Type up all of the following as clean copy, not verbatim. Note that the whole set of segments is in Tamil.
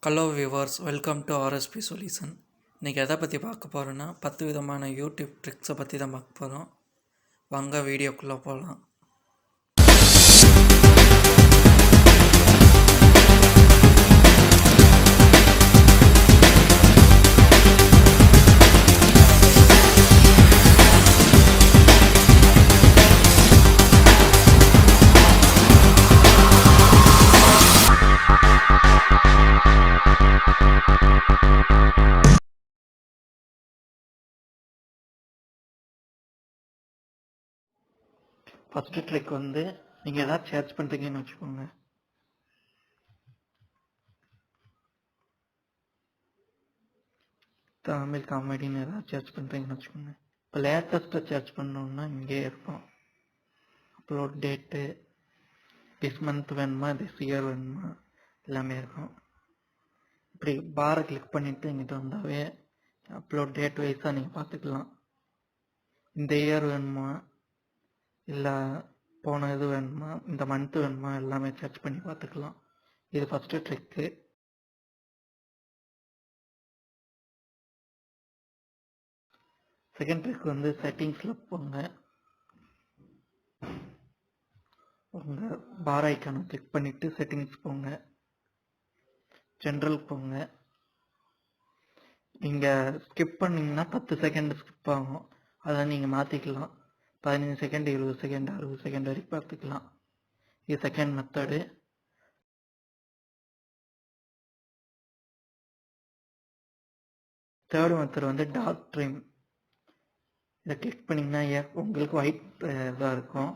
Hello viewers, welcome to RSP solution. இன்றைக்கி எதை பற்றி பார்க்க போகிறோன்னா 10 விதமான யூடியூப் ட்ரிக்ஸை பற்றி தான் பார்க்க போகிறோம். வாங்க வீடியோக்குள்ளே போகலாம். ஃபஸ்ட்டு ட்ரிக் நீங்கள் எதாவது சர்ச் பண்ணுறீங்கன்னு வச்சுக்கோங்க. தமிழ் காமெடின்னு எதாவது சர்ச் பண்ணுறீங்கன்னு வச்சுக்கோங்க. இப்போ லேட்டஸ்ட்டாக சர்ச் பண்ணோன்னா இங்கே இருக்கும். அப்லோட் டேட்டு, திஸ் மந்த் வேணுமா, திஸ் இயர் வேணுமா, எல்லாமே இருக்கும். இப்படி பாரை கிளிக் பண்ணிவிட்டு இங்கிட்ட வந்தாவே அப்லோட் டேட் வைஸாக நீங்கள் பார்த்துக்கலாம். இந்த இயர் வேணுமா, இல்லை போன இது வேணுமா, இந்த மந்த்து வேணுமா, எல்லாமே சர்ச் பண்ணி பார்த்துக்கலாம். இது ஃபஸ்ட்டு ட்ரிக்கு. செகண்ட் ட்ரிக் செட்டிங்ஸில் போங்க. உங்கள் பார் ஐக்கானை கிளிக் பண்ணிவிட்டு செட்டிங்ஸ் போங்க, ஜென்ரல் போங்க. நீங்கள் ஸ்கிப் பண்ணிங்கன்னா 10 செகண்ட் ஸ்கிப் ஆகும். அதை நீங்கள் மாற்றிக்கலாம். 15 செகண்ட், 20 செகண்ட், 60 செகண்ட் வரைக்கும் பார்த்துக்கலாம். இது second method. Third method dark dream. இதை கிளிக் பண்ணிங்கன்னா உங்களுக்கு ஒயிட் இதாக இருக்கும்.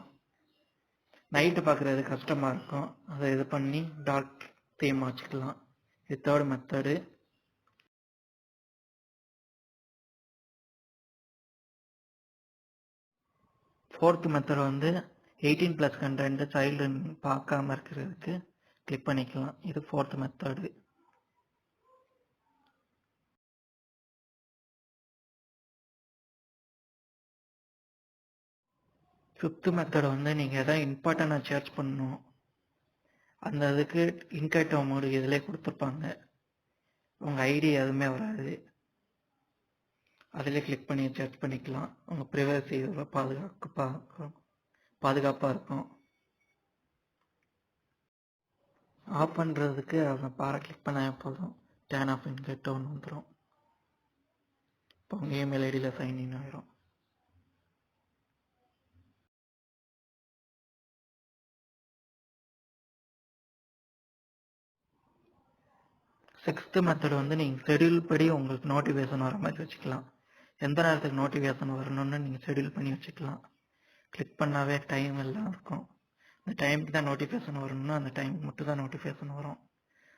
நைட்டு பார்க்குறது கஷ்டமாக இருக்கும். அதை இது பண்ணி டார்க் தீம் வச்சுக்கலாம். இது third method. Fourth method 18+ content child பார்க்காம இருக்கிறதுக்கு கிளிக் பண்ணிக்கலாம். இது ஃபோர்த் மெத்தடு. ஃபிஃப்த் மெத்தட் நீங்கள் எதாவது இம்பார்ட்டண்டாக சர்ச் பண்ணணும், அந்த இதுக்கு இன்கேட்டோ மோடு இதிலே கொடுத்துருப்பாங்க. உங்கள் ஐடி எதுவுமே வராது. அதிலே கிளிக் பண்ணி சர்ச் பண்ணிக்கலாம். உங்கள் ப்ரைவசி பாதுகாப்பாக இருக்கும். ஆஃப் பண்ணுறதுக்கு அதை பாரை கிளிக் பண்ணால் போதும். டர்ன் ஆஃப் இன்கேட்டோன்னு வந்துடும். இப்போ உங்கள் இமெயில் ஐடியில் சைன்இன் ஆகிரும். சிக்ஸ்த்து மெத்தட் நீங்கள் ஷெடியூல் படி உங்களுக்கு நோட்டிஃபிகேஷன் வர மாதிரி வச்சுக்கலாம். எந்த நேரத்துக்கு நோட்டிஃபிகேஷன் வரணும்னு நீங்கள் ஷெடியூல் பண்ணி வச்சுக்கலாம். கிளிக் பண்ணாவே டைம் எல்லாம் இருக்கும். அந்த டைமுக்கு தான் நோட்டிஃபிகேஷன் வரணும்னா அந்த டைமுக்கு மட்டும் தான் நோட்டிஃபிகேஷன் வரும்.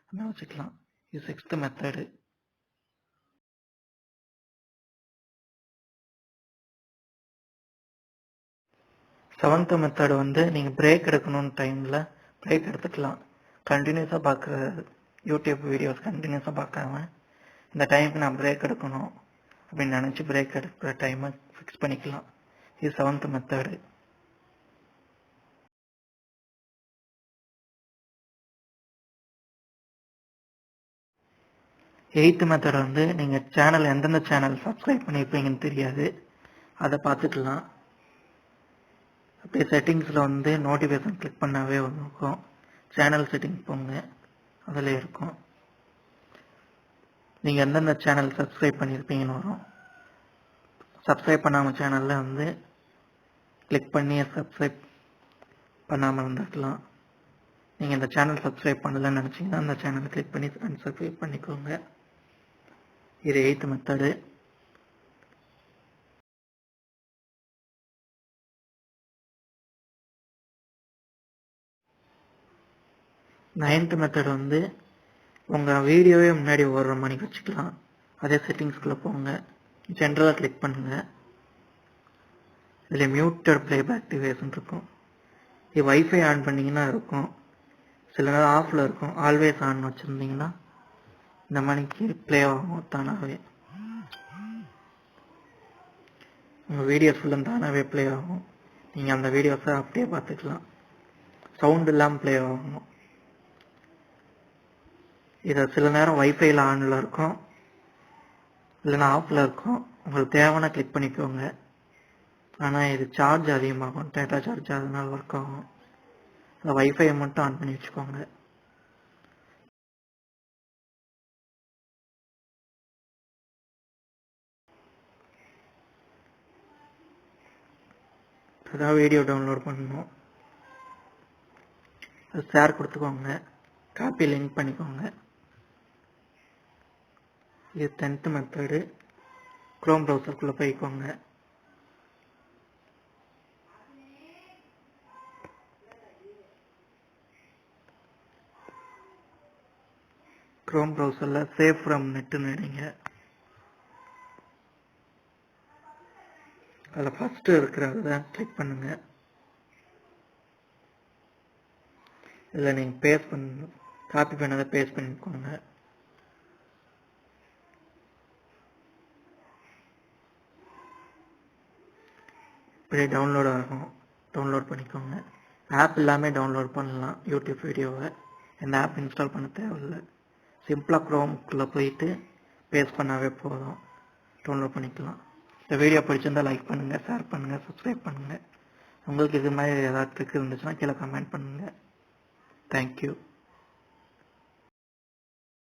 அதனால் வச்சுக்கலாம். இது சிக்ஸ்த்து மெத்தடு. செவன்த்து மெத்தட் நீங்கள் பிரேக் எடுக்கணும்னு டைமில் பிரேக் எடுத்துக்கலாம். கண்டினியூஸாக பார்க்குற யூடியூப் வீடியோஸ் கண்டினியூஸாக பார்க்காம இந்த டைமுக்கு நான் பிரேக் எடுக்கணும் அப்படின்னு நினச்சி பிரேக் எடுக்கிற டைமை ஃபிக்ஸ் பண்ணிக்கலாம். இது செவன்த்து மெத்தடு. எயித்து மெத்தட் நீங்கள் சேனல் எந்தெந்த சேனல் சப்ஸ்கிரைப் பண்ணியிருப்பீங்கன்னு தெரியாது, அதை பார்த்துக்கலாம். அப்படியே செட்டிங்ஸில் நோட்டிஃபிகேஷன் கிளிக் பண்ணாவே இருக்கும். சேனல் செட்டிங்ஸ் போங்க, அதில் இருக்கும். நீங்கள் எந்தெந்த சேனல் சப்ஸ்கிரைப் பண்ணியிருப்பீங்கன்னு வரும். சப்ஸ்கிரைப் பண்ணாமல் சேனலில் கிளிக் பண்ணி சப்ஸ்கிரைப் பண்ணாமல் இருந்துக்கலாம். நீங்கள் இந்த சேனல் சப்ஸ்கிரைப் பண்ணலன்னு நினச்சிங்கன்னா அந்த சேனலை கிளிக் பண்ணி அன்சப்ஸ்கிரைப் பண்ணிக்கோங்க. இது எயித்து மெத்தடு. நைன்த்து மெத்தட் உங்கள் வீடியோவே முன்னாடி ஓடுற மாதிரி வச்சுக்கலாம். அதே செட்டிங்ஸ்குள்ளே போங்க, ஜென்ரலாக கிளிக் பண்ணுங்கள். இதில் மியூட்டட் ப்ளேபேக் டிவைஸ்ன்னு இருக்கும். இது வைஃபை ஆன் பண்ணிங்கன்னா இருக்கும், சில நேரம் ஆஃபில் இருக்கும். ஆல்வேஸ் ஆன் வச்சுருந்தீங்கன்னா இந்த மணிக்கு ப்ளே ஆகும் தானாகவே. உங்கள் வீடியோஸ் ஃபுல்லும் தானாகவே ப்ளே ஆகும். நீங்கள் அந்த வீடியோஸை அப்படியே பார்த்துக்கலாம். சவுண்ட் இல்லாமல் ப்ளே ஆகும். இதை சில நேரம் வைஃபைல ஆனில் இருக்கும், இல்லைன்னா ஆஃபில் இருக்கும். உங்களுக்கு தேவைன்னா கிளிக் பண்ணிக்கோங்க. ஆனால் இது சார்ஜ் அதிகமாகும், டேட்டா சார்ஜ், அதனால ஒர்க் ஆகும். வைஃபையை மட்டும் ஆன் பண்ணி வச்சுக்கோங்க. அதான் வீடியோ டவுன்லோட் பண்ணணும். ஷேர் கொடுத்துக்கோங்க, காப்பி லிங்க் பண்ணிக்கோங்க. இது 10th மெத்தடு. குரோம் ப்ரௌசருக்குள்ளே போய்க்கோங்க. குரோம் ப்ரௌசரில் சேவ் ஃப்ரம் நெட்டுன்னு நினைங்க. அதில் ஃபஸ்ட்டு இருக்கிறத கிளிக் பண்ணுங்கள். இதில் நீங்கள் பேஸ்ட் பண்ணணும், காப்பி பண்ணதை பேஸ்ட் பண்ணிக்கோங்க. இப்படி டவுன்லோட் ஆகும், டவுன்லோட் பண்ணிக்கோங்க. ஆப் எல்லாமே டவுன்லோட் பண்ணலாம் யூடியூப் வீடியோவை. இந்த ஆப் இன்ஸ்டால் பண்ண தேவையில்லை. சிம்பிளாக குரோம்குள்ளே போயிட்டு பேஸ்ட் பண்ணாவே போதும், டவுன்லோட் பண்ணிக்கலாம். இந்த வீடியோ பிடிச்சிருந்தால் லைக் பண்ணுங்கள், ஷேர் பண்ணுங்கள், சப்ஸ்கிரைப் பண்ணுங்கள். உங்களுக்கு இது மாதிரி ஏதாவது ட்ரிக் இருந்துச்சுன்னா கீழே கமெண்ட் பண்ணுங்கள். தேங்க்யூ.